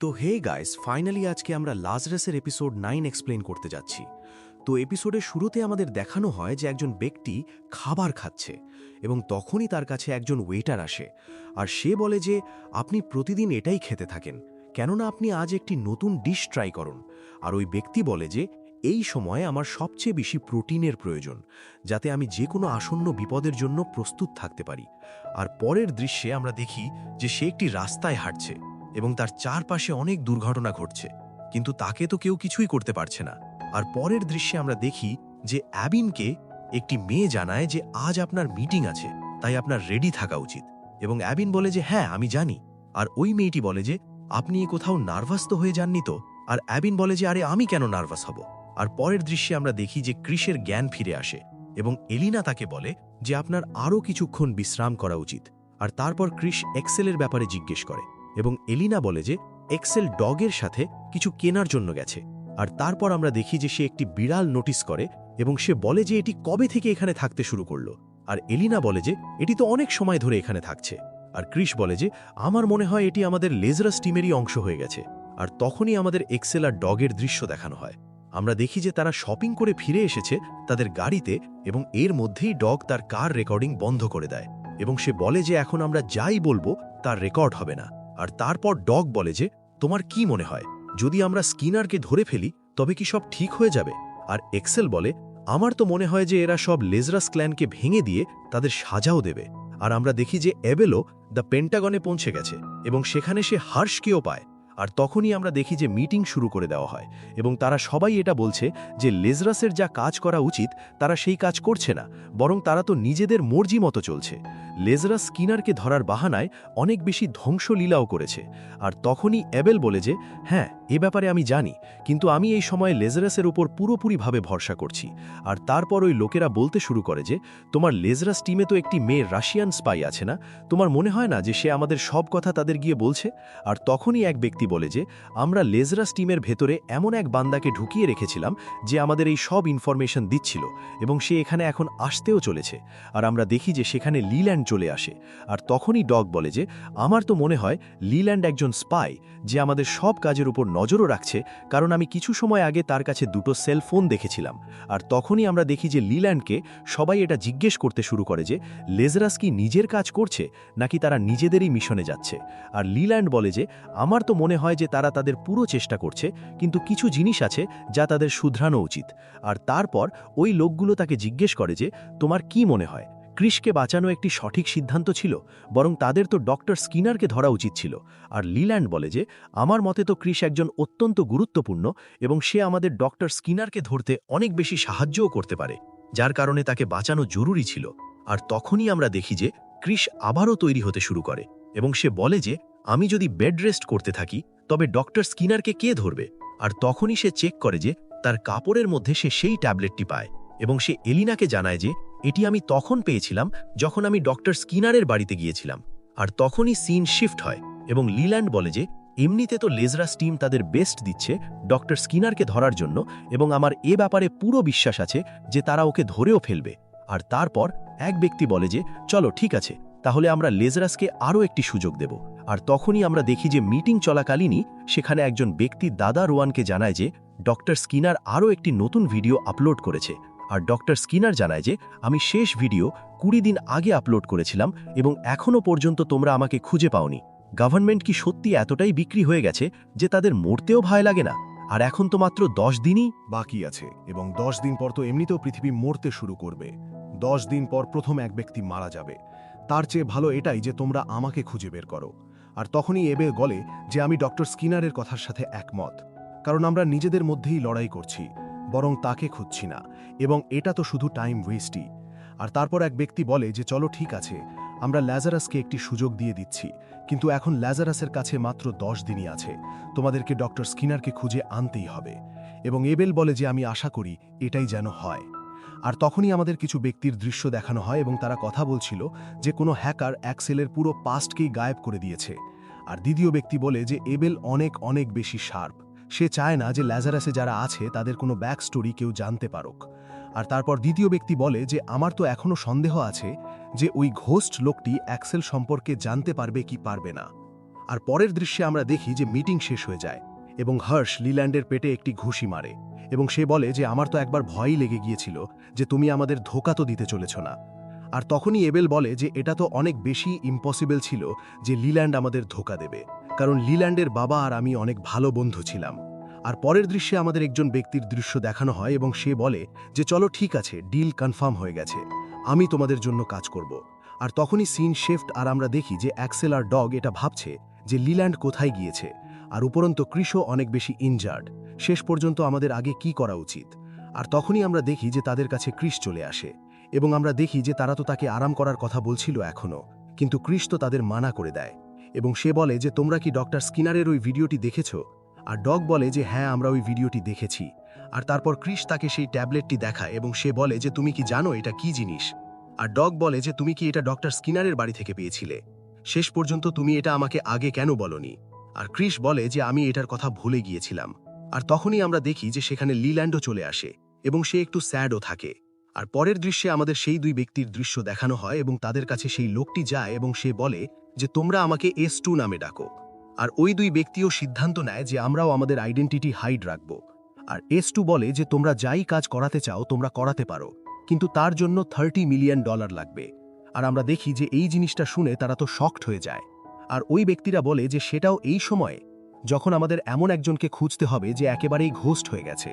তো hey guys, finally আজকে আমরা লাজরাসের এপিসোড 9 এক্সপ্লেন করতে যাচ্ছি। তো এপিসোডের শুরুতে আমাদের দেখানো হয় যে একজন ব্যক্তি খাবার খাচ্ছে এবং তখনই তার কাছে একজন ওয়েটার আসে আর সে বলে যে আপনি প্রতিদিন এটাই খেতে থাকেন, কেননা আপনি আজ একটি নতুন ডিশ ট্রাই করুন। আর ওই ব্যক্তি বলে যে এই সময়ে আমার সবচেয়ে বেশি প্রোটিনের প্রয়োজন, যাতে আমি যে কোনো আসন্ন বিপদের জন্য প্রস্তুত থাকতে পারি। আর পরের দৃশ্যে আমরা দেখি যে সে একটি রাস্তায় হাঁটছে এবং তার চারপাশে অনেক দুর্ঘটনা ঘটছে, কিন্তু তাকে তো কেউ কিছুই করতে পারছে না। আর পরের দৃশ্যে আমরা দেখি যে অ্যাবিনকে একটি মেয়ে জানায় যে আজ আপনার মিটিং আছে, তাই আপনার রেডি থাকা উচিত। এবং অ্যাবিন বলে যে হ্যাঁ আমি জানি। আর ওই মেয়েটি বলে যে আপনি কোথাও নার্ভাস তো হয়ে যাননি তো? আর অ্যাবিন বলে যে আরে আমি কেন নার্ভাস হব। আর পরের দৃশ্যে আমরা দেখি যে ক্রিসের জ্ঞান ফিরে আসে এবং এলিনা তাকে বলে যে আপনার আরও কিছুক্ষণ বিশ্রাম করা উচিত। আর তারপর ক্রিস এক্সেলের ব্যাপারে জিজ্ঞেস করে এবং এলিনা বলে যে এক্সেল ডগের সাথে কিছু কেনার জন্য গেছে। আর তারপর আমরা দেখি যে সে একটি বিড়াল নোটিস করে এবং সে বলে যে এটি কবে থেকে এখানে থাকতে শুরু করলো। আর এলিনা বলে যে এটি তো অনেক সময় ধরে এখানে থাকছে। আর ক্রিস বলে যে আমার মনে হয় এটি আমাদের লেজারাস টিমেরই অংশ হয়ে গেছে। আর তখনই আমাদের এক্সেল আর ডগের দৃশ্য দেখানো হয়। আমরা দেখি যে তারা শপিং করে ফিরে এসেছে তাদের গাড়িতে এবং এর মধ্যেই ডগ তার কার রেকর্ডিং বন্ধ করে দেয় এবং সে বলে যে এখন আমরা যাই বলবো তার রেকর্ড হবে না। আর তারপর ডগ বলে যে তোমার কি মনে হয় যদি আমরা স্কিনারকে ধরে ফেলি তবে কি সব ঠিক হয়ে যাবে? আর এক্সেল বলে আমার তো মনে হয় যে এরা সব লেজারাস ক্ল্যানকে ভেঙে দিয়ে তাদের সাজাও দেবে। আর আমরা দেখি যে এবেলও দ্য পেন্টাগনে পৌঁছে গেছে এবং সেখানে সে হার্শকেও পায়। আর তখনই আমরা দেখি যে মিটিং শুরু করে দেওয়া হয় এবং তারা সবাই এটা বলছে যে লেজারাসের যা কাজ করা উচিত তারা সেই কাজ করছে না, বরং তারা তো নিজেদের মর্জি মতো চলছে। লেজারাস স্কিনারকে ধরার বাহানায় অনেক বেশি ধ্বংসলীলাও করেছে। আর তখনই এবেল বলে যে হ্যাঁ এ ব্যাপারে আমি জানি, কিন্তু আমি এই সময়ে লেজারাসের উপর পুরোপুরিভাবে ভরসা করছি। আর তারপর ওই লোকেরা বলতে শুরু করে যে তোমার লেজারাস টিমে তো একটি মেয়ে রাশিয়ান স্পাই আছে না, তোমার মনে হয় না যে সে আমাদের সব কথা তাদের গিয়ে বলছে? আর তখনই এক ব্যক্তি বলে যে আমরা লেজারাস টিমের ভেতরে এমন এক বান্দাকে ঢুকিয়ে রেখেছিলাম যে আমাদের এই সব ইনফরমেশন দিচ্ছিল এবং সে এখানে এখন আসতেও চলেছে। আর আমরা দেখি যে সেখানে লিল্যান্ড চলে আসে। আর তখনই ডগ বলে যে আমার তো মনে হয় লিল্যান্ড একজন স্পাই যে আমাদের সব কাজের উপর নজরও রাখছে, কারণ আমি কিছু সময় আগে তার কাছে দুটো সেল ফোন দেখেছিলাম। আর তখনই আমরা দেখি যে লিল্যান্ডকে সবাই এটা জিজ্ঞেস করতে শুরু করে যে লেজারাস কি নিজের কাজ করছে নাকি তারা নিজেদেরই মিশনে যাচ্ছে। আর লিল্যান্ড বলে যে আমার তো মনে হয় যে তারা তাদের পুরো চেষ্টা করছে, কিন্তু কিছু জিনিস আছে যা তাদের শুধরানো উচিত। আর তারপর ওই লোকগুলো তাকে জিজ্ঞেস করে যে তোমার কি মনে হয় ক্রিসকে বাঁচানো একটি সঠিক সিদ্ধান্ত ছিল, বরং তাদের তো ডক্টর স্কিনারকে ধরা উচিত ছিল। আর লিল্যান্ড বলে যে আমার মতে তো ক্রিস একজন অত্যন্ত গুরুত্বপূর্ণ এবং সে আমাদের ডক্টর স্কিনারকে ধরতে অনেক বেশি সাহায্যও করতে পারে, যার কারণে তাকে বাঁচানো জরুরি ছিল। আর তখনই আমরা দেখি যে ক্রিস আবারও তৈরি হতে শুরু করে এবং সে বলে যে আমি যদি বেড রেস্ট করতে থাকি তবে ডক্টর স্কিনারকে কে ধরবে? আর তখনই সে চেক করে যে তার কাপড়ের মধ্যে সে সেই ট্যাবলেটটি পায় এবং সে এলিনাকে জানায় যে এটি আমি তখন পেয়েছিলাম যখন আমি ডক্টর স্কিনারের বাড়িতে গিয়েছিলাম। আর তখনই সিন শিফট হয় এবং লিল্যান্ড বলে যে এমনিতে তো লেজারাস টিম তাদের বেস্ট দিচ্ছে ডক্টর স্কিনারকে ধরার জন্য এবং আমার এ ব্যাপারে পুরো বিশ্বাস আছে যে তারা ওকে ধরেও ফেলবে। আর তারপর এক ব্যক্তি বলে যে চলো ঠিক আছে, তাহলে আমরা লেজারাসকে আরও একটি সুযোগ দেব। আর তখনই আমরা দেখি যে মিটিং চলাকালীনই সেখানে একজন ব্যক্তি দাদা রোয়ানকে জানায় যে ডক্টর স্কিনার আরও একটি নতুন ভিডিও আপলোড করেছে। আর ডক্টর স্কিনার জানায় যে আমি শেষ ভিডিও 20 দিন আগে আপলোড করেছিলাম এবং এখনও পর্যন্ত তোমরা আমাকে খুঁজে পাওনি। গভর্নমেন্ট কি সত্যি এতটাই বিক্রি হয়ে গেছে যে তাদের মরতেও ভয় লাগে না? আর এখন তো মাত্র 10 দিনই বাকি আছে এবং 10 দিন পর তো এমনিতেও পৃথিবী মরতে শুরু করবে। 10 দিন পর প্রথম এক ব্যক্তি মারা যাবে। তার চেয়ে ভালো এটাই যে তোমরা আমাকে খুঁজে বের করো। আর তখনই এবেল বলে যে আমি ডক্টর স্কিনারের কথার সাথে একমত, কারণ আমরা নিজেদের মধ্যেই লড়াই করছি, বরং তাকে খুঁজছি না, এবং এটা তো শুধু টাইম ওয়েস্টই। আর তারপর এক ব্যক্তি বলে যে চলো ঠিক আছে, আমরা ল্যাজারাসকে একটি সুযোগ দিয়ে দিচ্ছি, কিন্তু এখন ল্যাজারাসের কাছে মাত্র 10 দিনই আছে, তোমাদেরকে ডক্টর স্কিনারকে খুঁজে আনতেই হবে। এবং এবেল বলে যে আমি আশা করি এটাই যেন হয়। আর তখনই আমাদের কিছু ব্যক্তির দৃশ্য দেখানো হয় এবং তারা কথা বলছিল যে কোনো হ্যাকার অ্যাক্সেলের পুরো পাস্টকেই গায়েব করে দিয়েছে। আর দ্বিতীয় ব্যক্তি বলে যে এবেল অনেক অনেক বেশি শার্প, সে চায় না যে ল্যাজারাসে যারা আছে তাদের কোনো ব্যাক স্টোরি কেউ জানতে পারুক। আর তারপর দ্বিতীয় ব্যক্তি বলে যে আমার তো এখনও সন্দেহ আছে যে ওই ঘোস্ট লোকটি অ্যাক্সেল সম্পর্কে জানতে পারবে কি পারবে না। আর পরের দৃশ্যে আমরা দেখি যে মিটিং শেষ হয়ে যায় এবং হর্ষ লিল্যান্ডের পেটে একটি ঘুষি মারে এবং সে বলে যে আমার তো একবার ভয়ই লেগে গিয়েছিল যে তুমি আমাদের ধোঁকা তো দিতে চলেছ না। আর তখনই এবেল বলে যে এটা তো অনেক বেশি ইম্পসিবল ছিল যে লিল্যান্ড আমাদের ধোঁকা দেবে, কারণ লিল্যান্ডের বাবা আর আমি অনেক ভালো বন্ধু ছিলাম। আর পরের দৃশ্যে আমাদের একজন ব্যক্তির দৃশ্য দেখানো হয় এবং সে বলে যে চলো ঠিক আছে, ডিল কনফার্ম হয়ে গেছে, আমি তোমাদের জন্য কাজ করব। আর তখনই সিন শিফট আর আমরা দেখি যে অ্যাক্সেল আর ডগ এটা ভাবছে যে লিল্যান্ড কোথায় গিয়েছে, আর উপরন্ত ক্রিসও অনেক বেশি ইনজার্ড। শেষ পর্যন্ত আমাদের আগে কি করা উচিত? আর তখনই আমরা দেখি যে তাদের কাছে ক্রিস চলে আসে এবং আমরা দেখি যে তারা তো তাকে আরাম করার কথা বলছিল এখনও, কিন্তু ক্রিস তো তাদের মানা করে দেয় এবং সে বলে যে তোমরা কি ডক্টর স্কিনারের ওই ভিডিওটি দেখেছো? আর ডগ বলে যে হ্যাঁ, আমরা ওই ভিডিওটি দেখেছি। আর তারপর ক্রিস তাকে সেই ট্যাবলেটটি দেখায় এবং সে বলে যে তুমি কি জানো এটা কি জিনিস? আর ডগ বলে যে তুমি কি এটা ডক্টর স্কিনারের বাড়ি থেকে পেয়েছিলে? শেষ পর্যন্ত তুমি এটা আমাকে আগে কেন বলনি? আর ক্রিস বলে যে আমি এটার কথা ভুলে গিয়েছিলাম। আর তখনই আমরা দেখি যে সেখানে লিল্যান্ডও চলে আসে এবং সে একটু স্যাডও থাকে। আর পরের দৃশ্যে আমাদের সেই দুই ব্যক্তির দৃশ্য দেখানো হয় এবং তাদের কাছে সেই লোকটি যায় এবং সে বলে যে তোমরা আমাকে S2 নামে ডাকো। আর ওই দুই ব্যক্তিও সিদ্ধান্ত নেয় যে আমরাও আমাদের আইডেন্টিটি হাইড রাখব। আর S2 বলে যে তোমরা যাই কাজ করাতে চাও তোমরা করাতে পারো, কিন্তু তার জন্য $30 মিলিয়ন লাগবে। আর আমরা দেখি যে এই জিনিসটা শুনে তারা তো শকড হয়ে যায়। আর ওই ব্যক্তিরা বলে যে সেটাও এই সময়ে যখন আমাদের এমন একজনকে খুঁজতে হবে যে একেবারেই ঘোস্ট হয়ে গেছে।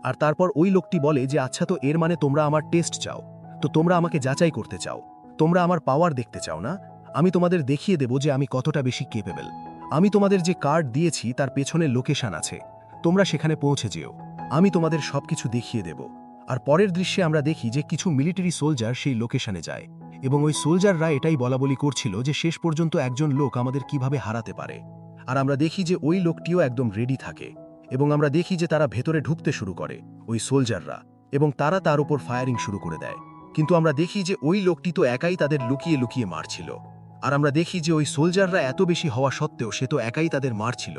আর তারপর ওই লোকটি বলে যে আচ্ছা, তো এর মানে তোমরা আমার টেস্ট চাও, তো তোমরা আমাকে যাচাই করতে চাও, তোমরা আমার পাওয়ার দেখতে চাও না? আমি তোমাদের দেখিয়ে দেব যে আমি কতটা বেশি কেপেবল। আমি তোমাদের যে কার্ড দিয়েছি তার পেছনে লোকেশন আছে, তোমরা সেখানে পৌঁছে যেও, আমি তোমাদের সবকিছু দেখিয়ে দেব। আর পরের দৃশ্যে আমরা দেখি যে কিছু মিলিটারি সোলজার সেই লোকেশনে যায় এবং ওই সোলজাররা এটাই বলাবলি করছিল যে শেষ পর্যন্ত একজন লোক আমাদের কিভাবে হারাতে পারে। আর আমরা দেখি যে ওই লোকটিও একদম রেডি থাকে এবং আমরা দেখি যে তারা ভেতরে ঢুকতে শুরু করে ওই সোলজাররা, এবং তারা তার উপর ফায়ারিং শুরু করে দেয়। কিন্তু আমরা দেখি যে ওই লোকটি তো একাই তাদের লুকিয়ে লুকিয়ে মারছিল। আর আমরা দেখি যে ওই সোলজাররা এত বেশি হওয়া সত্ত্বেও সে তো একাই তাদের মারছিল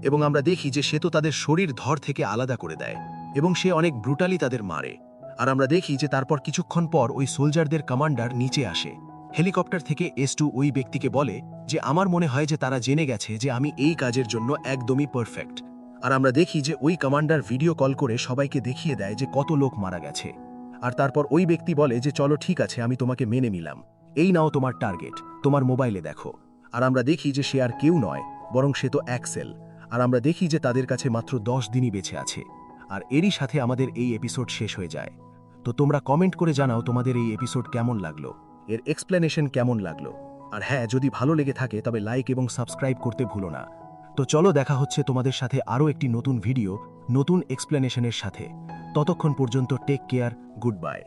এবং আমরা দেখি যে সে তো তাদের শরীর ধর থেকে আলাদা করে দেয় এবং সে অনেক ব্রুটালি তাদের মারে। আর আমরা দেখি যে তারপর কিছুক্ষণ পর ওই সোলজারদের কমান্ডার নিচে আসে হেলিকপ্টার থেকে। S2 ওই ব্যক্তিকে বলে যে আমার মনে হয় যে তারা জেনে গেছে যে আমি এই কাজের জন্য একদমই পারফেক্ট। আর আমরা দেখি যে ওই কমান্ডার ভিডিও কল করে সবাইকে দেখিয়ে দেয় যে কত লোক মারা গেছে। আর তারপর ওই ব্যক্তি বলে যে চলো ঠিক আছে, আমি তোমাকে মেনে নিলাম, এই নাও তোমার টার্গেট, তোমার মোবাইলে দেখো। আর আমরা দেখি যে সে আর কেউ নয়, বরং সে তো অ্যাক্সেল। আর আমরা দেখি যে তাদের কাছে মাত্র 10 দিনই বেঁচে আছে। আর এরই সাথে আমাদের এই এপিসোড শেষ হয়ে যায়। তো তোমরা কমেন্ট করে জানাও তোমাদের এই এপিসোড কেমন লাগলো, এর এক্সপ্লেনেশন কেমন লাগলো। আর হ্যাঁ, যদি ভালো লেগে থাকে তবে লাইক এবং সাবস্ক্রাইব করতে ভুলো না। তো চলো দেখা হচ্ছে তোমাদের সাথে আরও একটি নতুন ভিডিও, নতুন এক্সপ্লেনেশনের সাথে। ততক্ষণ পর্যন্ত টেক কেয়ার, গুড বাই।